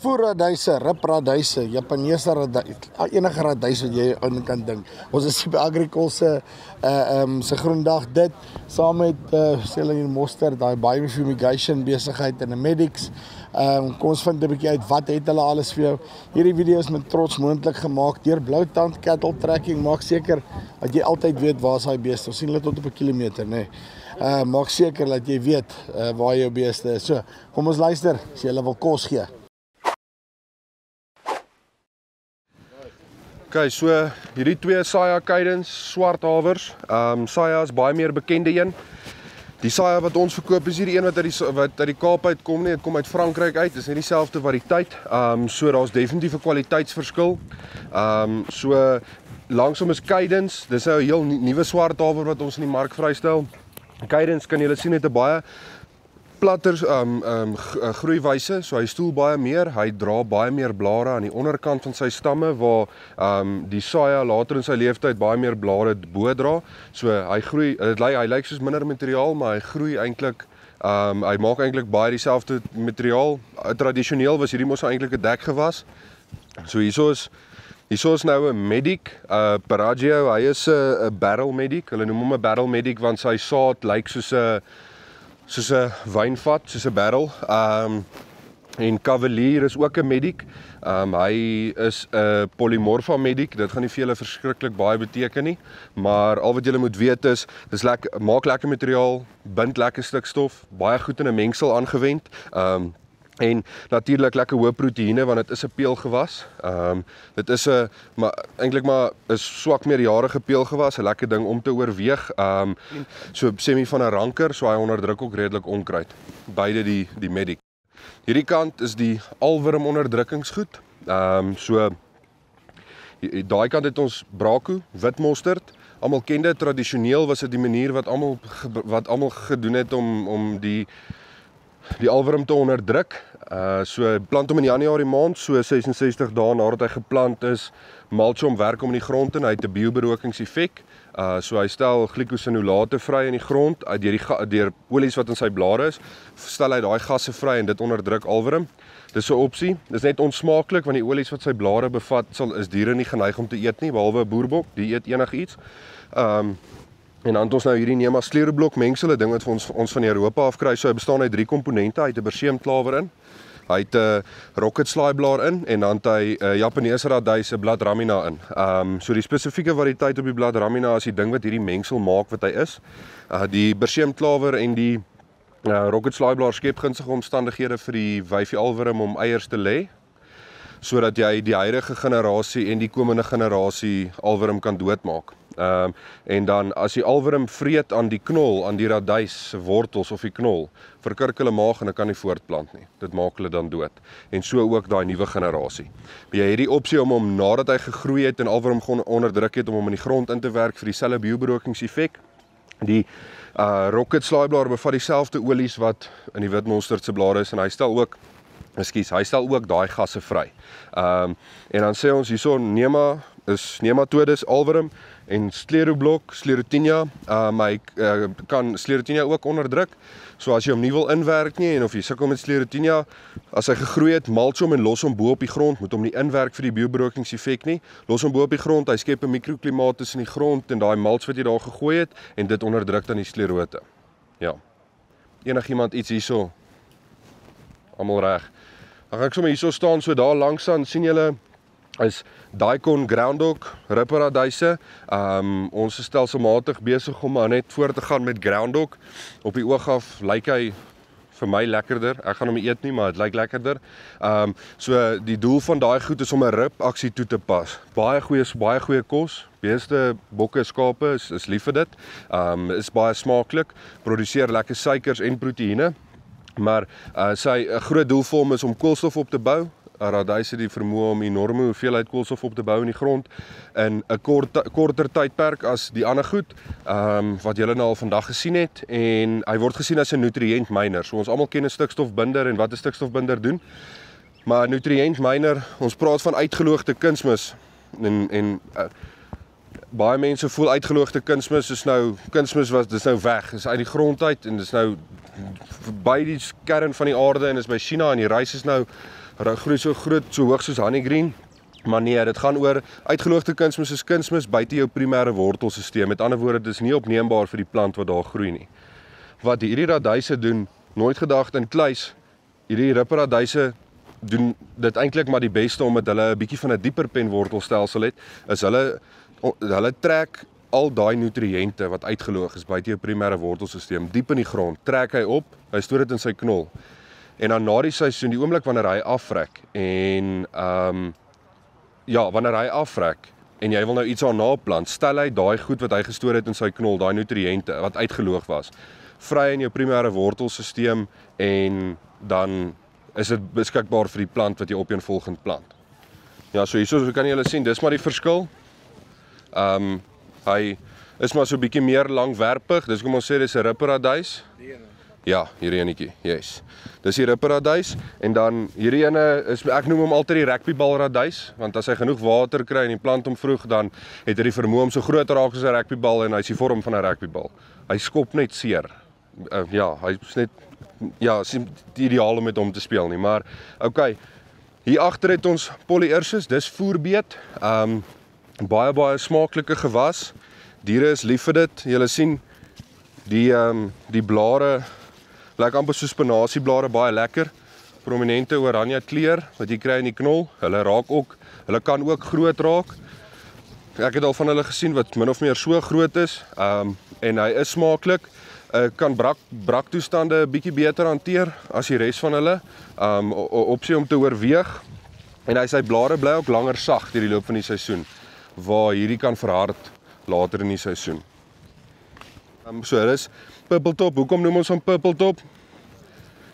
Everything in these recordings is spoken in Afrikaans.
voerradyse, ripradyse, Japaneese radyse, enige radyse wat jy aan kan dink. Ons is by Agricol se groendag dit, saam met sê hulle hier mosterd, daai biofumigation besigheid en 'n medics. Kom ons vind 'n bietjie uit wat het hulle alles vir jou. Hierdie video is met trots moontlik gemaak deur Bloutand Cattle Tracking. Maak seker dat jy altyd weet waar is daai beeste. Ons sien hulle tot op 'n kilometer, nê. Maak seker dat jy weet waar jou beeste is. So, kom ons luister, as jy hulle wil kos gee. Okay, so hierdie twee Saia Cadence swart hawers. Saia is baie meer bekende een. Die Saia wat ons verkoop is hierdie een wat uit die Kaap uitkom nie, dit kom uit Frankryk uit. Dis nie dieselfde variëteit. So daar's definitief 'n kwaliteitsverskil. So langsom is Cadence, dis nou 'n heel nuwe swart hawer wat ons in die mark vrystel. Cadence kan julle sien het 'n baie platter groeiwyse, so hy stoel baie meer, hy dra baie meer blare aan die onderkant van sy stamme waar die Saia later in sy leeftyd baie meer blare bo dra. So hy groei, hy lyk soos minder materiaal, maar hy groei eintlik hy maak eintlik baie dieselfde materiaal. Tradisioneel was hierdie mos eintlik 'n dekgewas. So hierso is nou 'n medic, Peragio, hy is 'n barrel medic. Hulle noem hom 'n barrel medic want sy saad lyk soos 'n wynvat, soos 'n barrel. En Cavalier is ook 'n medic. Hy is 'n polymorpha medic. Dit gaan nie vir julle verskriklik baie beteken nie, maar al wat julle moet weet is, dis maak lekker materiaal, bind lekker stikstof, baie goed in 'n mengsel aangewend. En natuurlik lekker hoë proteïene want dit is 'n peelgewas. Dit is eintlik maar 'n swak meerjarige peelgewas, 'n lekker ding om te oorweeg. So semi van 'n ranker, so hy onderdruk ook redelik onkruid. Beide die medic. Hierdie kant is die alwurm onderdrukkingsgoed. So daai kant het ons Braco, wit mosterd. Almal ken dit, tradisioneel was dit die manier wat almal gedoen het om die alwurm te onderdruk. So plant hom in Januarie maand, so 66 dae nadat hy geplant is, mulch hom, werk hom in die grond en hy het 'n bioberokingseffek. So hy stel glikosinolate vry in die grond, deur olies wat in sy blare is, stel hy daai gasse vry en dit onderdruk alwurm. Dis 'n opsie. Dis net onsmaaklik want die olies wat sy blare bevat, is diere nie geneig om te eet nie, behalwe 'n boerbok, die eet enigiets. En dan het ons nou hierdie Nema skleroblok mengsel, 'n ding wat ons van Europa afkry. So hy bestaan uit 3 komponente. Hy het 'n berseemklawer in, hy het 'n rocket slaaiblaar in en dan het hy 'n Japaneese radyse, 'n blad ramina in. So die spesifieke variëteit op die blad ramina is die ding wat hierdie mengsel maak wat hy is. Die berseemklawer en die rocket slaaiblaar skep gunstige omstandighede vir die wyfie alwurm om eiers te lê, sodat jy die huidige generasie en die komende generasie alwurm kan doodmaak. En dan as die alwurm vreet aan die knol, aan die radys wortels of die knol, verkurk hulle maag en hulle kan nie voortplant nie. Dit maak hulle dan dood. En so ook daai nuwe generasie. Jy het die opsie om hom nadat hy gegroei het en alwurm onderdruk het om hom in die grond in te werk vir dieselfde bioberokingseffek. Die rocket slaaiblaar bevat dieselfde olies wat in die wit mosterd se blare is en hy stel ook daai gasse vry. En dan sê ons hierso Nema is nematodes, alwurm en skleroblok, Sclerotinia, maar hy kan Sclerotinia ook onderdruk. So as jy hom nie wil inwerk nie en of jy sukkel met Sclerotinia, as hy gegroei het, mulch hom en los hom bo op die grond, moet hom nie inwerk vir die bioberokingseffek nie. Los hom bo op die grond, hy skep 'n mikroklimaat tussen die grond en daai mulch wat jy daar gegooi het en dit onderdruk dan die sklerote. Ja. Enigiemand iets hierso? Almal reg. Dan gaan ek sommer hierso staan, so daar langs aan sien julle is Daikon Groundhog ripradyse. Ons is stelselmatig besig om maar net voort te gaan met Groundhog. Op die oog af lyk hy vir my lekkerder. Ek gaan hom nie eet nie, maar dit lyk lekkerder. So die doel van daai goed is om 'n rib aksie toe te pas. Baie goeie kos. Beeste, bokke, skape is lief vir dit. Is baie smaaklik, produseer lekker suikers en proteïene. Maar sy groot doel vir hom is om koolstof op te bou. Radyse het die vermoë om enorme hoeveelheid koolstof op te bou in die grond in 'n korter tydperk as die ander goed wat julle nou al vandag gesien het, en hy word gesien as 'n nutriëntmyner. So ons almal ken 'n stikstofbinder en wat 'n stikstofbinder doen. Maar nutriëntmyner, ons praat van uitgeloogde kunsmis en baie mense voel uitgeloogde kunsmis is nou dis nou weg, is uit die grond uit en dis nou by die kern van die aarde en is by China en die rys is nou groei so groot, so hoog soos honeygreen. Maar nee, dit gaan oor uitgeloogde kunsmis is kunsmis buite jou primêre wortelstelsel. Met ander woorde, dit is nie opneembaar vir die plant wat daar groei nie. Wat hierdie radyse doen, nooit gedag in kluis, hierdie ripperradyse doen dit eintlik maar die beste omdat hulle 'n bietjie van 'n dieper penwortelstelsel het, is hulle trek al daai nutriënte wat uitgeloog is buite jou primêre wortelstelsel diep in die grond, trek hy op, hy stoor dit in sy knol. En dan na die seisoen, die oomblik wanneer hy afvrek en wanneer hy afvrek en jy wil nou iets daarna plant, stel hy daai goed wat hy gestoor het in sy knol, daai nutriënte wat uitgeloog was, vry in jou primêre wortelstelsel en dan is dit beskikbaar vir die plant wat jy op een volgende plant. Ja, so hierso kan julle sien, dis maar die verskil. Hy is maar so 'n bietjie meer langwerpig, dis kom ons sê dis 'n ripperradys. Ja, hierdie enetjie, yes. Dis die ripperradys en dan hierdie ene is, ek noem hom altyd die rugbybalradys, want as hy genoeg water kry en die plant hom vroeg, dan het hy die vermoë om so groot te raak as 'n rugbybal en hy is die vorm van 'n rugbybal. Hy skop net seer. Hy is net is nie die ideaal om met hom te speel nie, maar okay. Hier agter het ons Polyersis, dis voerbeet. Baie smaaklike gewas. Diere is lief vir dit. Julle sien die blare lyk amper soos spinasieblare, baie lekker. Prominente oranje kleur wat jy kry in die knol. Hulle kan ook groot raak. Ek het al van hulle gesien wat min of meer so groot is. En hy is smaaklik. Kan braktoestande 'n bietjie beter hanteer as die res van hulle. Opsie om te oorweeg. En sy blare bly ook langer sag deur die loop van die seisoen, waar hierdie kan verhard later in die seisoen. So dit is purpletop. Hoekom noem ons hom purpletop?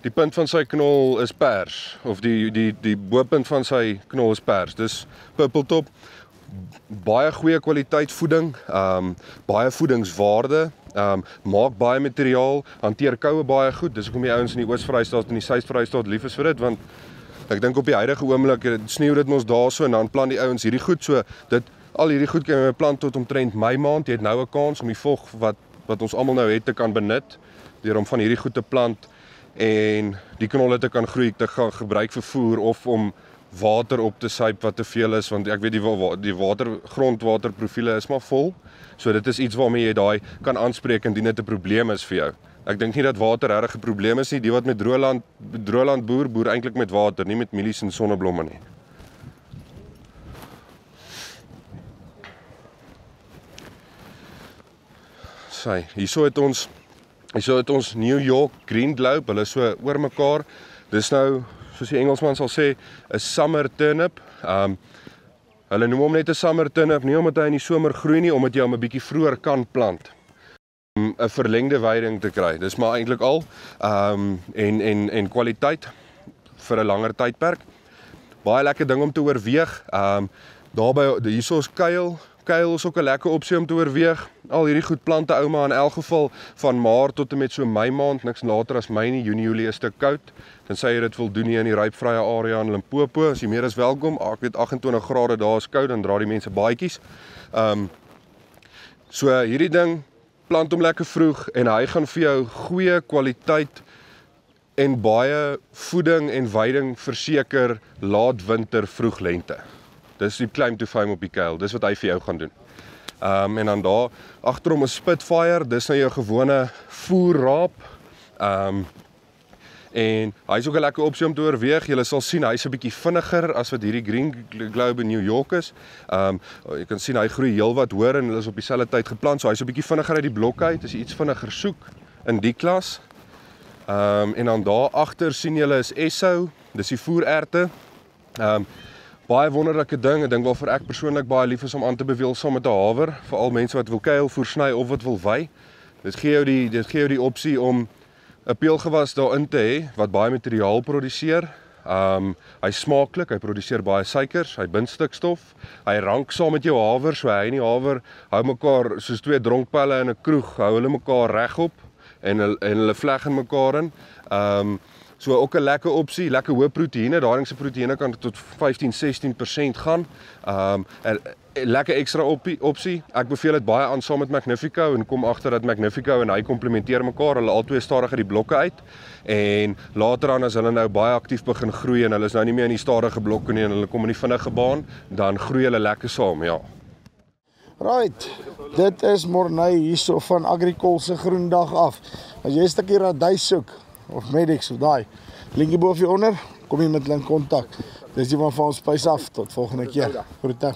Die punt van sy knol is pers, of die bopunt van sy knol is pers. Dis purpletop. Baie goeie kwaliteit voeding, baie voedingswaarde, maak baie materiaal, hanteer koue baie goed. Dis hoekom die ouens in die Oos-Vrystaat en die Suid-Vrystaat lief is vir dit, want ek dink op die huidige oomblik sneeu dit mos daarso en dan plant die ouens hierdie goed, so al hierdie goed kan jy plant tot omtrent Mei maand. Jy het nou 'n kans om die vog wat ons almal nou het te kan benut deur om van hierdie goed te plant en die knolle te kan groei, te gaan gebruik vir voer of om water op te suip wat te veel is, want ek weet die grondwaterprofiele is maar vol. So dit is iets waarmee jy daai kan aanspreek indien dit 'n probleem is vir jou. Ek dink nie dat water regtig 'n probleem is nie. Die wat met droëland boer eintlik met water, nie met mielies en sonneblomme nie. Hierso het ons New York Green Globe, hulle is so oor mekaar. Dis nou, soos die Engelsman sal sê, 'n summer turnip. Hulle noem hom net 'n summer turnip, nie omdat hy in die somer groei nie, omdat jy hom 'n bietjie vroeër kan plant. 'n Verlengde weiding te kry. Dis maar eintlik al. En kwaliteit vir 'n langer tydperk. Baie lekker ding om te oorweeg. Hierso is kuil. Kuil is ook 'n lekker opsie om te oorweeg. Al hierdie goed plante ouma in elk geval van Maart tot en met so Mei maand, niks later as Mei nie. Junie, Julie is te koud. Tensy jy dit wil doen hier in die rypvrye area in Limpopo, as jy meer as welkom. Ek weet 28 grade daar is koud, dan dra die mense baadjies. So hierdie ding, plant hom lekker vroeg en hy gaan vir jou goeie kwaliteit en baie voeding en weiding verseker laat winter, vroeg lente. Dis die claim to fame op die kuil, dis wat hy vir jou gaan doen. En dan daar agterom 'n Spitfire, dis nou jou gewone voerraap. En hy's ook 'n lekker opsie om te oorweeg. Jy sal sien hy's 'n bietjie vinniger as wat hierdie Green Globe in New York is. Jy kan sien hy groei heelwat hoër en hulle is op dieselfde tyd geplant, so hy's 'n bietjie vinniger uit die blok uit, as jy iets vinniger soek in die klas. En dan daar agter sien julle is Esso, dis die voererte. Baie wonderlike ding, 'n ding waarvoor ek persoonlik baie lief is om aan te beveel saam met 'n haver, veral mense wat wil kuilvoer sny of wat wil wy. Dit gee jou die opsie om 'n peulgewas daarin te hê wat baie materiaal produseer. Hy smaaklik, hy produseer baie suikers, hy bind stikstof, hy rank saam met jou haver, so hy en die haver hou mekaar soos twee dronkpelle in 'n kroeg, hou hulle mekaar regop en hulle vleg in mekaar in. So ook 'n lekker opsie, lekker hoë proteïene. Daring se proteïene kan tot 15-16% gaan. 'n Lekker ekstra opsie. Ek beveel dit baie aan saam met Magnifico en kom agter dat Magnifico en hy komplementeer mekaar. Hulle albei stadig uit die blokke uit. En later aan as hulle nou baie aktief begin groei en hulle is nou nie meer in die stadige blokke nie en hulle kom in die vinnige baan, dan groei hulle lekker saam, ja. Right, dit is Morney hierso van Agricol se Groendag af. As jy 'n stukkie radys soek, of Medix of daai, linkie bo of hieronder, kom jy met hulle in kontak. Dis die van ons spys af, tot volgende keer. Groete.